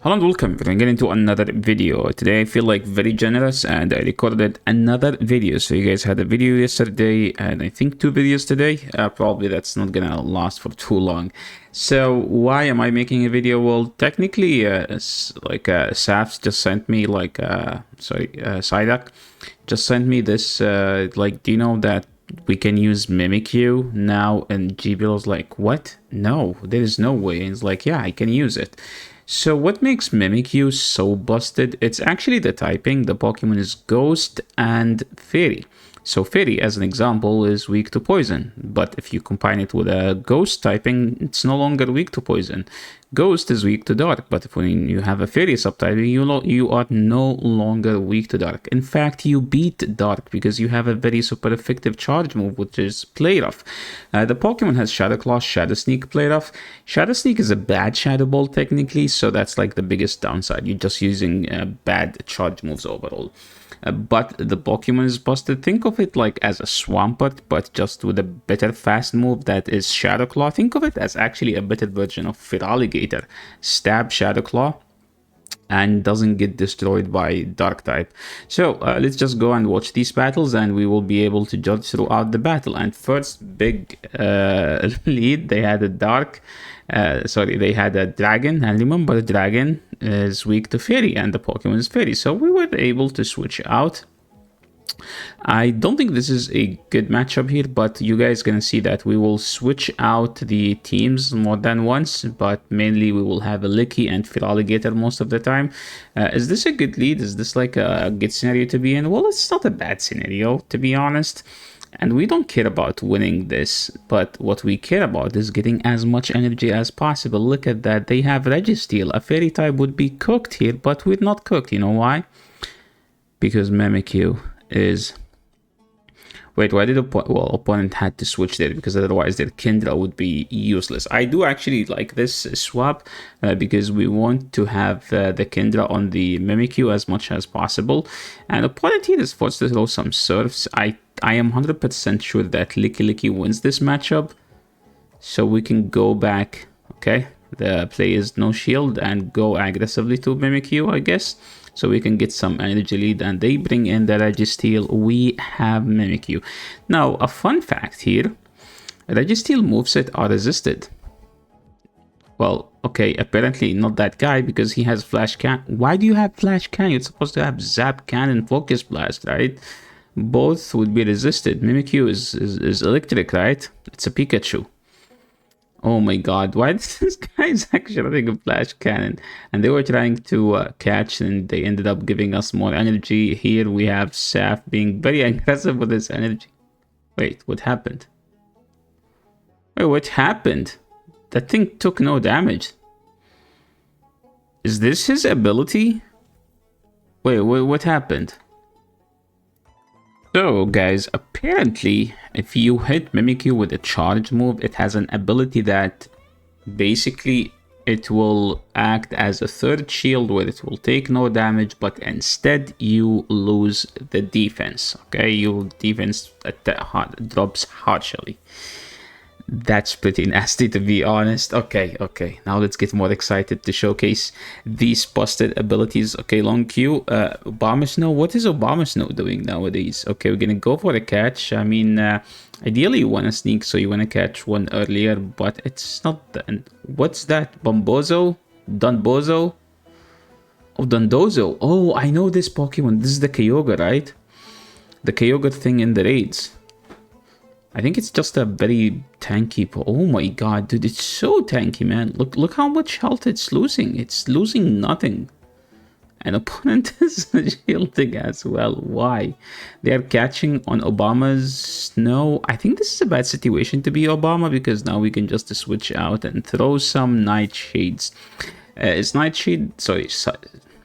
Hello and welcome. We're gonna get into another video. Today I feel like very generous and I recorded another video. So you guys had a video yesterday and I think 2 videos today. Probably that's not gonna last for too long. So why am I making a video? Well, technically, Safs just sent me Psyduck just sent me this, do you know that we can use Mimikyu now? And GBL was like, what? No, there is no way. And it's like, yeah, I can use it. So what makes Mimikyu so busted? It's actually the typing. The Pokemon is Ghost and Fairy. So Fairy, as an example, is weak to poison. But if you combine it with a Ghost typing, it's no longer weak to poison. Ghost is weak to Dark, but when you have a Fairy subtyping, you are no longer weak to Dark. In fact, you beat Dark because you have a very super effective charge move, which is Play Rough. The Pokemon has Shadow Claw, Shadow Sneak, Play Rough. Shadow Sneak is a bad Shadow Ball technically, so that's like the biggest downside. You're just using bad charge moves overall. But the Pokemon is busted. Think of it like as a Swampert, but just with a better fast move that is Shadow Claw. Think of it as actually a better version of Feraligatr. Stab Shadow Claw and doesn't get destroyed by Dark type. So let's just go and watch these battles and we will be able to judge throughout the battle. And first big lead, they had a they had a Dragon, and remember the Dragon is weak to Fairy and the Pokemon is Fairy, so we were able to switch out. I don't think this is a good matchup here, but you guys gonna see that we will switch out the teams more than once, but mainly we will have a Licky and Feraligatr most of the time. Is this a good lead? Is this like a good scenario to be in? Well, it's not a bad scenario, to be honest. And we don't care about winning this, but what we care about is getting as much energy as possible. Look at that, they have Registeel. A Fairy type would be cooked here, but we're not cooked. You know why? Because Mimikyu is... Wait, why did opponent had to switch there? Because otherwise their Kindra would be useless. I do actually like this swap because we want to have the Kindra on the Mimikyu as much as possible. And opponent here is forced to throw some Surfs. I am 100% sure that Licky wins this matchup. So we can go back, okay? The play is no shield and go aggressively to Mimikyu, I guess. So we can get some energy lead and they bring in the Registeel. We have Mimikyu. Now, a fun fact here. Registeel moveset are resisted. Well, okay, apparently not that guy because he has Flash Cannon. Why do you have Flash Cannon? You're supposed to have Zap Cannon, Focus Blast, right? Both would be resisted. Mimikyu is electric, right? It's a Pikachu. Oh my god, why is this guy's actually running a Flash Cannon? And they were trying to catch and they ended up giving us more energy. Here we have Saf being very aggressive with his energy. Wait, what happened? Wait, what happened? That thing took no damage. Is this his ability? Wait, what happened? So guys, apparently if you hit Mimikyu with a charge move, it has an ability that basically it will act as a third shield where it will take no damage, but instead you lose the defense. Okay, your defense drops partially. That's pretty nasty, to be honest. Okay, now let's get more excited to showcase these busted abilities. Okay, long Q, Obama what is Obama doing nowadays? Okay, we're gonna go for a catch. I mean, ideally you want to sneak, so you want to catch one earlier, but it's not the... What's that? Bombozo? Dunbozo? Oh, Dundozo. Oh, I know this Pokemon. This is the Kyogre, right? The Kyogre thing in the raids. I think it's just a very tanky... Oh my god, dude, it's so tanky, man. Look how much health it's losing. It's losing nothing. And opponent is shielding as well. Why? They are catching on Obama's snow. I think this is a bad situation to be Obama because now we can just switch out and throw some Nightshades. Is Nightshade... Sorry,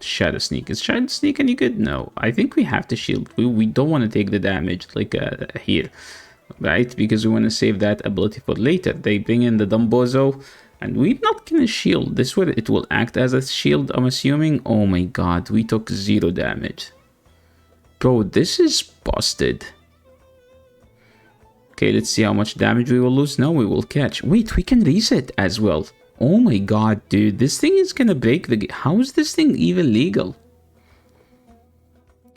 Shadow Sneak. Is Shadow Sneak any good? No. I think we have to shield. We don't want to take the damage like here. Right, because we want to save that ability for later. They bring in the Dumbozo and we're not gonna shield. This way it will act as a shield, I'm assuming. Oh my god, we took 0 damage. Bro, this is busted. Okay, let's see how much damage we will lose. No, we will catch. Wait, we can reset as well. Oh my god, dude. This thing is gonna break the game. How is this thing even legal?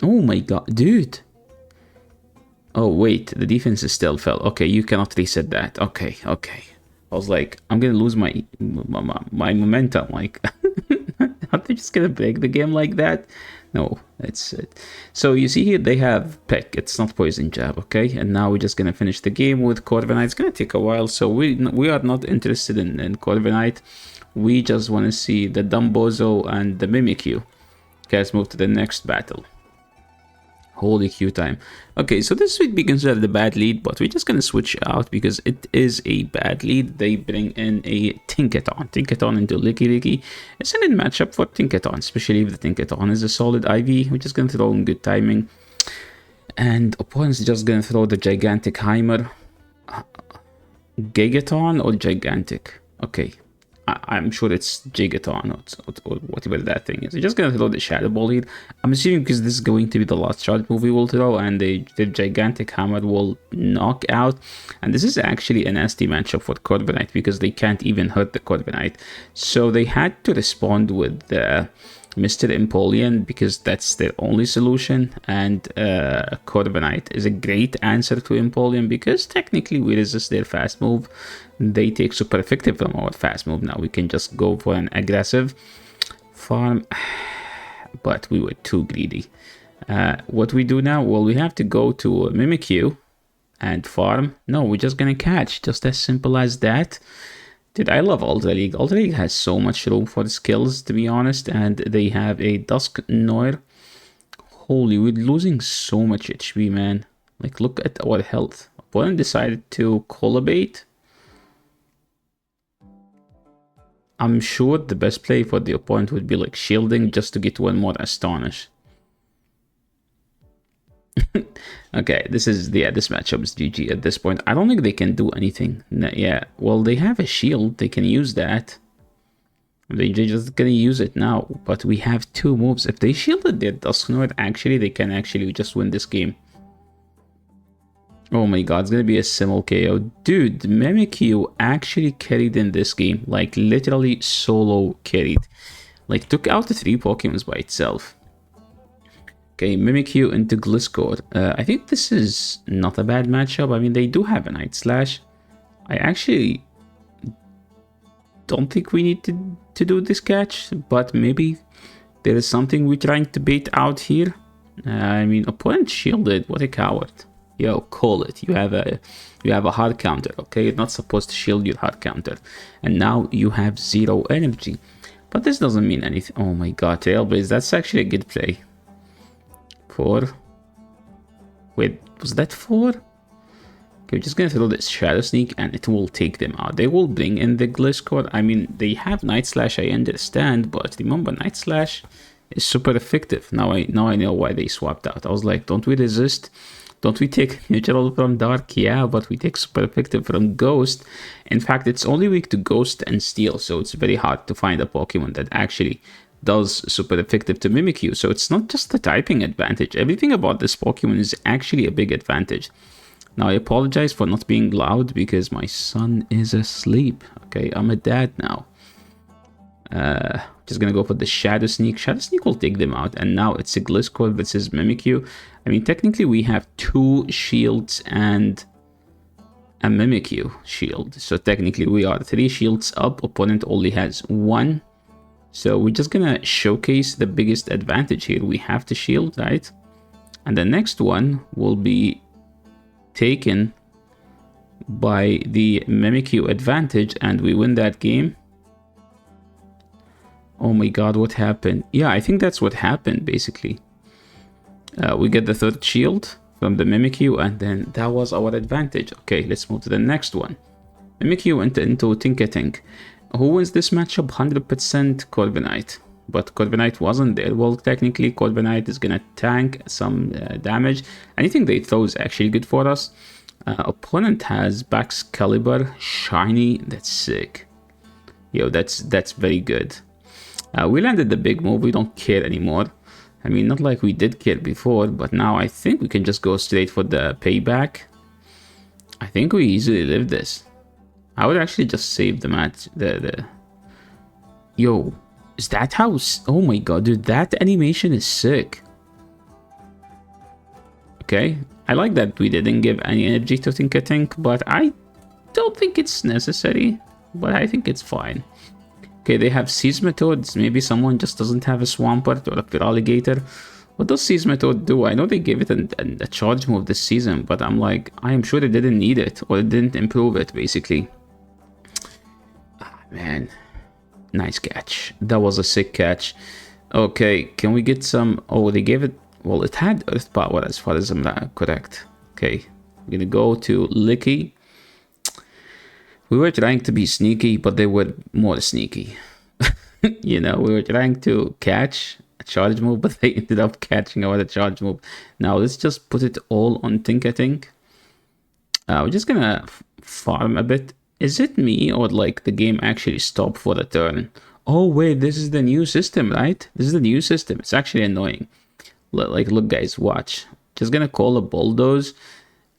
Oh my god, dude. Oh, wait. The defense is still fell. Okay, you cannot reset that. Okay, okay. I was like, I'm gonna lose my momentum. Like, are they just gonna break the game like that? No, it's it. So you see here they have Peck. It's not poison jab, okay? And now we're just gonna finish the game with Corviknight. It's gonna take a while, so we are not interested in Corviknight. We just want to see the Dumbozo and the Mimikyu. Okay, let's move to the next battle. Holy queue time. Okay, so this would be considered a bad lead, but we're just gonna switch out because it is a bad lead. They bring in a Tinkaton. Tinkaton into Licky Licky. It's a good matchup for Tinkaton, especially if the Tinkaton is a solid IV. We're just gonna throw in good timing. And opponent's just gonna throw the Gigantic Heimer. Gigaton or Gigantic? Okay. I'm sure it's Gigaton or whatever that thing is. They're just gonna throw the Shadow Ball here. I'm assuming because this is going to be the last shot move we will throw, and the Gigantic Hammer will knock out. And this is actually a nasty matchup for Corviknight because they can't even hurt the Corviknight. So they had to respond with Mr. Empoleon because that's their only solution, and Corviknight is a great answer to Empoleon because technically we resist their fast move. They take super effective from our fast move. Now we can just go for an aggressive farm, but we were too greedy. What we do now? Well, we have to go to Mimikyu and farm. No, we're just gonna catch, just as simple as that. Dude, I love Ultra League. Ultra League has so much room for skills, to be honest, and they have a Dusknoir. Holy, we're losing so much HP, man. Like, look at our health. Opponent decided to Colabate. I'm sure the best play for the opponent would be like shielding just to get one more Astonish. Okay, this matchup is GG at this point. I don't think they can do anything. Yeah, well, they have a shield. They can use that. They're just gonna use it now. But we have two moves. If they shielded their Dusknoir, actually, they can actually just win this game. Oh my god, it's gonna be a simul KO. Dude, Mimikyu actually carried in this game. Like, literally solo carried. Like, took out the 3 Pokemons by itself. Okay, Mimikyu into Gliscor. I think this is not a bad matchup. I mean, they do have a Night Slash. I actually don't think we need to do this catch, but maybe there is something we're trying to bait out here. I mean, opponent shielded. What a coward. Yo, call it. You have a hard counter, okay? You're not supposed to shield your hard counter. And now you have 0 energy. But this doesn't mean anything. Oh my god, Tailblaze, that's actually a good play. 4. Wait, was that 4? Okay, we're just gonna throw this Shadow Sneak and it will take them out. They will bring in the Gliscor. I mean, they have Night Slash, I understand, but remember, Night Slash is super effective. Now I know why they swapped out. I was like, don't we resist? Don't we take neutral from Dark? Yeah, but we take super effective from Ghost. In fact, it's only weak to Ghost and Steel, so it's very hard to find a Pokemon that actually does super effective to Mimikyu. So it's not just the typing advantage. Everything about this Pokemon is actually a big advantage. Now, I apologize for not being loud because my son is asleep. Okay, I'm a dad now. Just gonna go for the Shadow Sneak. Shadow Sneak will take them out, and now it's a Gliscor versus Mimikyu. I mean, technically we have 2 shields and a Mimikyu shield, so technically we are 3 shields up. Opponent only has 1, so we're just gonna showcase the biggest advantage here. We have the shield, right? And the next one will be taken by the Mimikyu advantage, and we win that game. Oh my god, what happened? Yeah, I think that's what happened, basically. We get the 3rd shield from the Mimikyu, and then that was our advantage. Okay, let's move to the next one. Mimikyu went into Tinkatink. Who wins this matchup? 100% Corviknight. But Corviknight wasn't there. Well, technically, Corviknight is gonna tank some damage. Anything they throw is actually good for us. Opponent has Baxcalibur, Shiny. That's sick. Yo, that's very good. We landed the big move. We don't care anymore. I mean, not like we did care before, but now I think we can just go straight for the payback. I think we easily live this. I would actually just save the match, the Yo, is that how... Oh my god, dude, that animation is sick. Okay, I like that we didn't give any energy to Tinkatink, but I don't think it's necessary. But I think it's fine. Okay, they have Seismitoads. Maybe someone just doesn't have a Swampert or a Feraligator. What does Seismitoad do? I know they gave it a charge move this season, but I'm like, I am sure they didn't need it, or it didn't improve it, basically. Ah, man. Nice catch. That was a sick catch. Okay, can we get some... Oh, they gave it... Well, it had Earth Power as far as I'm correct. Okay, I'm gonna go to Licky. We were trying to be sneaky, but they were more sneaky. You know, we were trying to catch a charge move, but they ended up catching our charge move. Now, let's just put it all on Tinkatink. We're just gonna farm a bit. Is it me, or like the game actually stopped for the turn? Oh, wait, this is the new system, right? This is the new system. It's actually annoying. Like, look, guys, watch. Just gonna call a Bulldoze.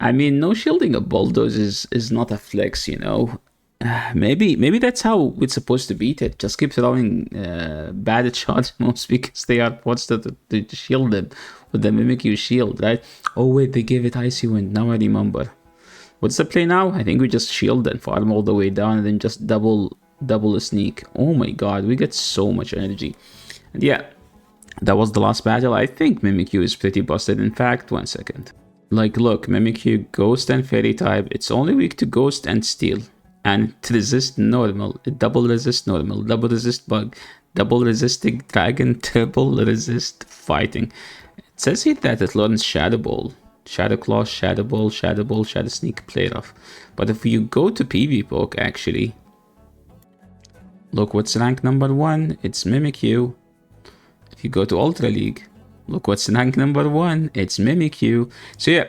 I mean, no shielding a Bulldoze is not a flex, you know. Maybe that's how it's supposed to beat it. Just keep throwing bad charge moves because they are forced to shield them with the Mimikyu shield, right? Oh wait, they gave it Icy Wind. Now I remember. What's the play now? I think we just shield and farm all the way down and then just double a sneak. Oh my god, we get so much energy. And yeah, that was the last battle. I think Mimikyu is pretty busted. In fact, 1 second. Like, look, Mimikyu, Ghost and Fairy type. It's only weak to Ghost and Steel. And to resist normal. It double resist normal, double resist bug, double resisting dragon, triple resist fighting. It says here that it learns Shadow Ball. Shadow Claw, Shadow Ball, Shadow Ball, Shadow Sneak, Play Rough. But if you go to PvPoke, actually, look what's rank number 1. It's Mimikyu. If you go to Ultra League, look what's rank number 1. It's Mimikyu. So yeah,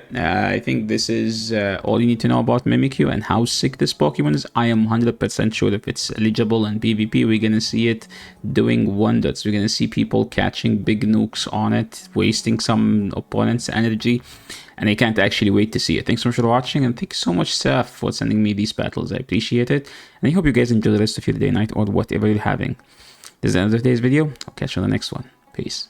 I think this is all you need to know about Mimikyu and how sick this Pokemon is. I am 100% sure if it's eligible in PvP, we're gonna see it doing wonders. We're gonna see people catching big nukes on it, wasting some opponent's energy, and I can't actually wait to see it. Thanks so much for watching, and thank you so much, Seth, for sending me these battles. I appreciate it, and I hope you guys enjoy the rest of your day, night, or whatever you're having. This is the end of today's video. I'll catch you on the next one. Peace.